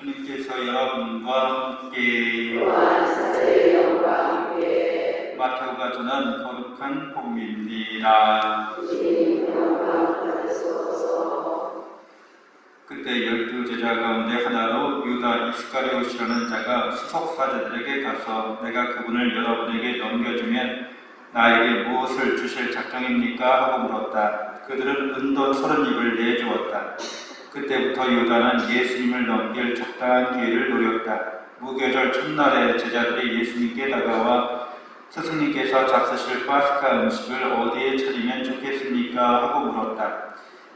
주님께서 여러분과 함께 마태오가 전한 거룩한 복음입니다. 그때 12제자 가운데 하나로 유다 이스카리옷이라는 자가 수석사제들에게 가서 내가 그분을 여러분에게 넘겨주면 나에게 무엇을 주실 작정입니까? 하고 물었다. 그들은 은돈 30입을 내주었다. 그때부터 유다는 예수님을 넘길 적당한 기회를 노렸다. 무교절 첫날에 제자들이 예수님께 다가와 스승님께서 잡수실 파스카 음식을 어디에 차리면 좋겠습니까? 하고 물었다.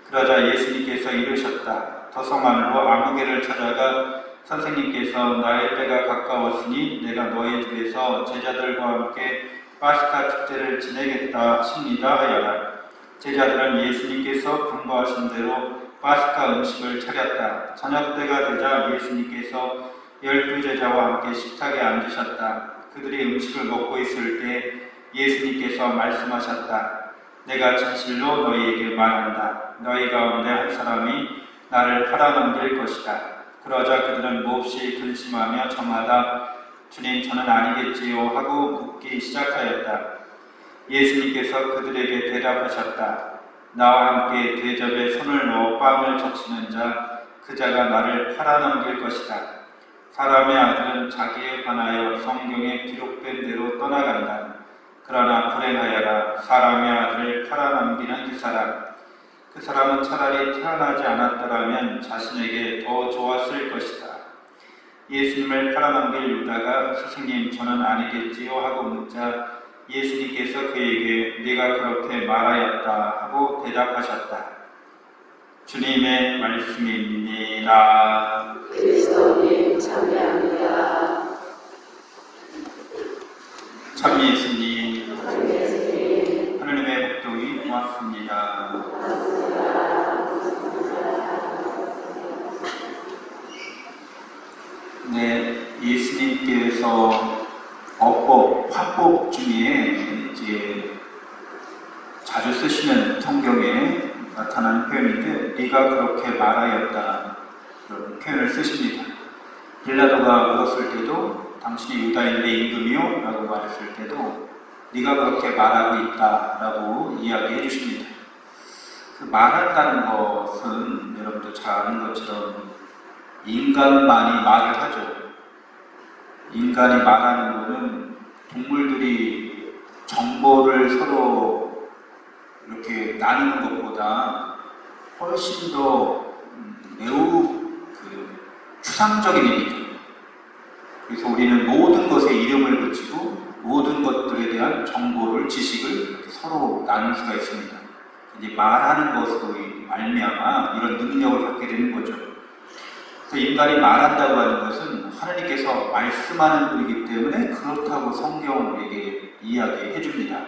그러자 예수님께서 이르셨다. 더성 안으로 아무개를 찾아가 선생님께서 나의 때가 가까웠으니 내가 너의 집에서 제자들과 함께 파스카 축제를 지내겠다 하십니다 하여라. 제자들은 예수님께서 분부하신 대로 파스카 음식을 차렸다. 저녁 때가 되자 예수님께서 12제자와 함께 식탁에 앉으셨다. 그들이 음식을 먹고 있을 때 예수님께서 말씀하셨다. 내가 진실로 너희에게 말한다. 너희 가운데 한 사람이 나를 팔아넘길 것이다. 그러자 그들은 몹시 근심하며 저마다 주님 저는 아니겠지요 하고 묻기 시작하였다. 예수님께서 그들에게 대답하셨다. 나와 함께 대접에 손을 넣어 빵을 적시는 자, 그 자가 나를 팔아넘길 것이다. 사람의 아들은 자기에 관하여 성경에 기록된 대로 떠나간다. 그러나 불행하여라. 사람의 아들을 팔아넘기는 그 사람은 차라리 태어나지 않았더라면 자신에게 더 좋았을 것이다. 예수님을 팔아넘길 유다가 스승님 저는 아니겠지요 하고 묻자 예수님께서 그에게 네가 그렇게 말하였다 하고 대답하셨다. 주님의 말씀입니다. 그리스도님 참여합니다. 참 예수님, 하나님의 복종이 고맙습니다. 네, 예수님께서 어법, 화법 중에 이제 자주 쓰시는 성경에 나타나는 표현인데 네가 그렇게 말하였다 이런 표현을 쓰십니다. 빌라도가 물었을 때도 당신이 유다인들의 임금이요? 라고 말했을 때도 네가 그렇게 말하고 있다 라고 이야기해 주십니다. 그 말한다는 것은 여러분도 잘 아는 것처럼 인간만이 말을 하죠. 인간이 말하는 것은 동물들이 정보를 서로 이렇게 나누는 것보다 훨씬 더 매우 추상적인 일이죠. 그래서 우리는 모든 것에 이름을 붙이고 모든 것들에 대한 정보를, 지식을 서로 나눌 수가 있습니다. 이제 말하는 것으로 말미암아 이런 능력을 갖게 되는 거죠. 그래서 인간이 말한다고 하는 것은 하나님께서 말씀하는 분이기 때문에 그렇다고 성경은 우리에게 이야기해 줍니다.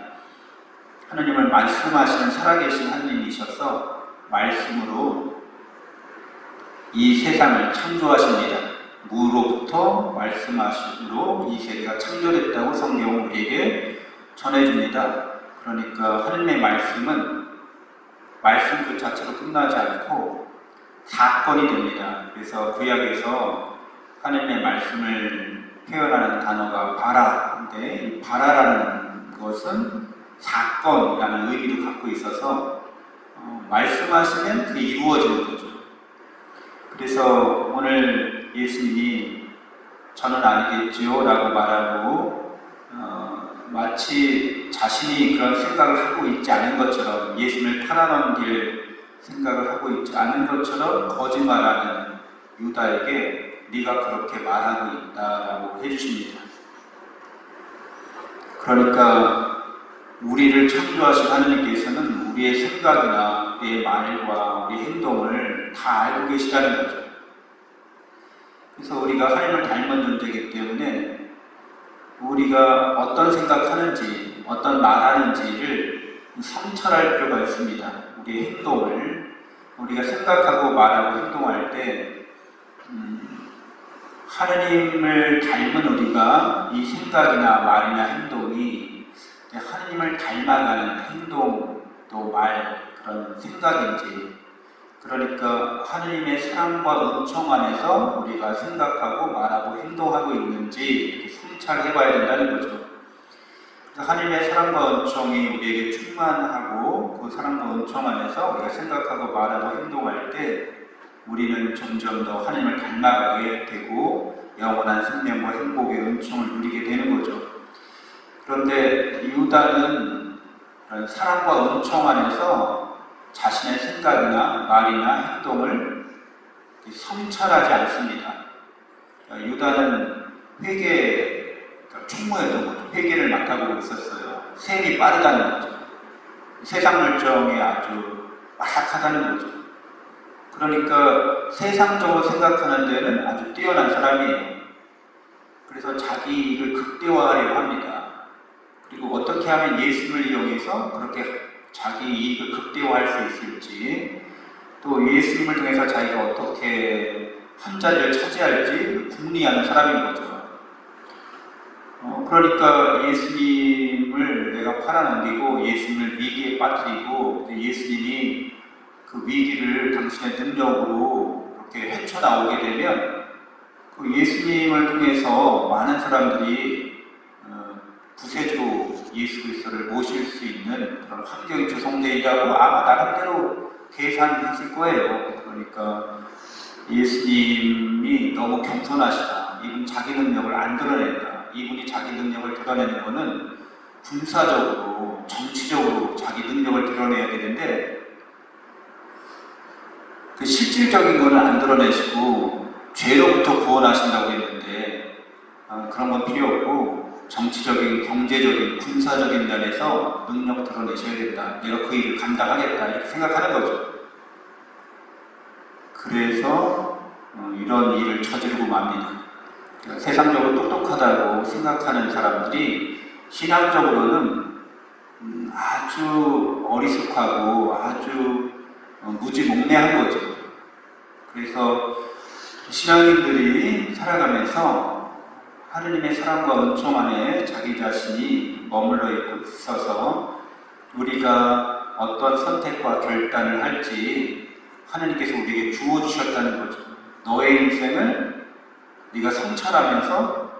하나님은 말씀하시는 살아계신 하나님이셔서 말씀으로 이 세상을 창조하십니다. 무로부터 말씀하심으로 이 세계가 창조됐다고 성경은 우리에게 전해줍니다. 그러니까 하나님의 말씀은 말씀 그 자체로 끝나지 않고 사건이 됩니다. 그래서 구약에서 하나님의 말씀을 표현하는 단어가 바라인데 이 바라라는 것은 사건이라는 의미도 갖고 있어서 말씀하시면 그게 이루어지는 거죠. 그래서 오늘 예수님이 저는 아니겠지요 라고 말하고 마치 자신이 그런 생각을 하고 있지 않은 것처럼 예수님을 팔아넘길 생각을 하고 있지 않은 것처럼 거짓말하는 유다에게 네가 그렇게 말하고 있다라고 해주십니다. 그러니까 우리를 창조하신 하나님께서는 우리의 생각이나 우리의 말과 우리의 행동을 다 알고 계시다는 거죠. 그래서 우리가 하나님을 닮은 존재이기 때문에 우리가 어떤 생각하는지 어떤 말하는지를 성찰할 필요가 있습니다. 우리의 행동을 우리가 생각하고 말하고 행동할 때 하나님을 닮은 우리가 이 생각이나 말이나 행동이 하나님을 닮아가는 행동 또 말 그런 생각인지 그러니까 하느님의 사랑과 은총 안에서 우리가 생각하고 말하고 행동하고 있는지 이렇게 성찰해 봐야 된다는 거죠. 그래서 하느님의 사랑과 은총이 우리에게 충만하고 그 사랑과 은총 안에서 우리가 생각하고 말하고 행동할 때 우리는 점점 더 하느님을 닮아가게 되고 영원한 생명과 행복의 은총을 누리게 되는 거죠. 그런데 유다는 사랑과 은총 안에서 자신의 생각이나 말이나 행동을 성찰하지 않습니다. 유다는 충무했던 거죠. 회개를 맡아보고 있었어요. 셈이 빠르다는 거죠. 세상 물정에 아주 완악하다는 거죠. 그러니까 세상적으로 생각하는 데는 아주 뛰어난 사람이에요. 그래서 자기 이익을 극대화하려고 합니다. 그리고 어떻게 하면 예수님을 이용해서 그렇게 자기 이익을 극대화할 수 있을지, 또 예수님을 통해서 자기가 어떻게 한 자리를 차지할지 궁리하는 사람인 거죠. 그러니까 예수님을 내가 팔아넘기고 예수님을 위기에 빠뜨리고 예수님이 그 위기를 당신의 능력으로 이렇게 헤쳐나오게 되면 그 예수님을 통해서 많은 사람들이 구세주 예수 그리스도를 모실 수 있는 그런 환경이 조성되리라고 아마 나름대로 계산했을 거예요. 그러니까 예수님이 너무 겸손하시다. 이분 자기 능력을 안 드러낸다. 이분이 자기 능력을 드러내는 것은 군사적으로, 정치적으로 자기 능력을 드러내야 되는데 그 실질적인 것은 안 드러내시고 죄로부터 구원하신다고 했는데 그런 건 필요 없고 정치적인, 경제적인, 군사적인 면에서 능력 드러내셔야 된다. 내가 그 일을 감당하겠다. 이렇게 생각하는 거죠. 그래서 이런 일을 저지르고 맙니다. 그러니까 세상적으로 똑똑하다고 생각하는 사람들이 신앙적으로는 아주 어리숙하고 아주 무지몽매한 거죠. 그래서 신앙인들이 살아가면서 하느님의 사랑과 은총 안에 자기 자신이 머물러 있어서 우리가 어떤 선택과 결단을 할지 하느님께서 우리에게 주어주셨다는 거죠. 너의 인생을 네가 성찰하면서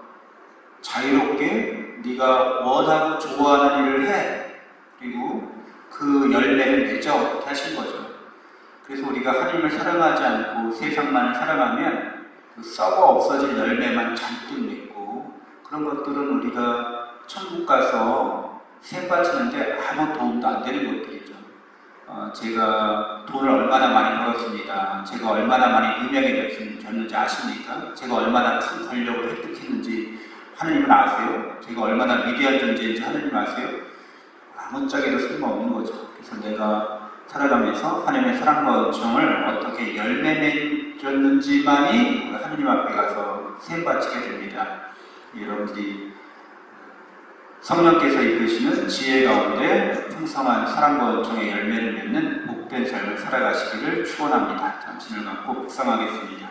자유롭게 네가 원하고 좋아하는 일을 해. 그리고 그 열매를 맺어 이렇게 하신 거죠. 그래서 우리가 하느님을 사랑하지 않고 세상만을 사랑하면 그 썩어 없어질 열매만 잔뜩 맺고 그런 것들은 우리가 천국 가서 셈 바치는데 아무 도움도 안 되는 것들이죠. 제가 돈을 얼마나 많이 벌었습니다. 제가 얼마나 많이 유명해졌는지 아십니까? 제가 얼마나 큰 권력을 획득했는지 하느님은 아세요? 제가 얼마나 위대한 존재인지 하느님 아세요? 아무짝에도 쓸모없는 거죠. 그래서 내가 살아가면서 하나님의 사랑과 은총을 어떻게 열매 맺었는지만이 하느님 앞에 가서 셈 바치게 됩니다. 여러분들이 성령께서 이끄시는 지혜 가운데 풍성한 사랑과 은총의 열매를 맺는 복된 삶을 살아가시기를 축원합니다. 잠시 눈 감고 묵상하겠습니다.